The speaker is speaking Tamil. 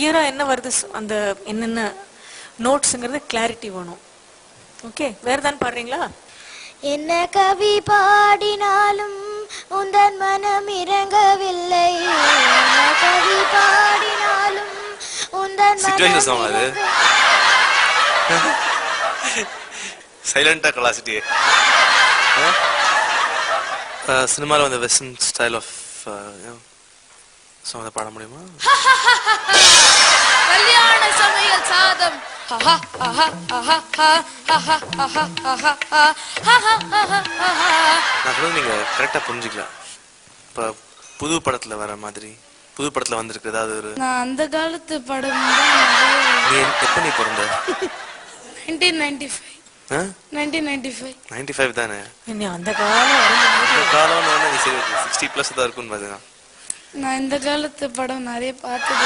கிளியரா என்ன வருது அந்த என்னென்ன நோட்ஸ்ங்கிறது கிளாரிட்டி வேணும். ஓகே, வேற தான் பாடுறீங்களா? என்ன கவி பாடினாலும் உந்தன் மனம் இறங்கவில்லை. என்ன கவி பாடினாலும் உந்தன் மனம் சைலண்டா கலாசிட்டி. சினிமாவில் வந்து வெஸ்டர்ன் ஸ்டைல் ஆஃப் சாங் பாட முடியுமா? கல்யாண சமையல் சாதம். நான் சொல்றது நீங்க கரெக்டா புரிஞ்சுக்கல. இப்ப புது படத்துல வர மாதிரி புது படத்துல வந்திருக்கு ஏதாவது ஒரு. நான் அந்த காலத்து படம் நீ எப்ப நீ பிறந்த? 1995 தானே? அந்த காலம் நீ சரி 60+ தான் இருக்கும்னு பாத்தீங்கன்னா நான் இந்த காலத்து படம் நிறைய பார்த்தது.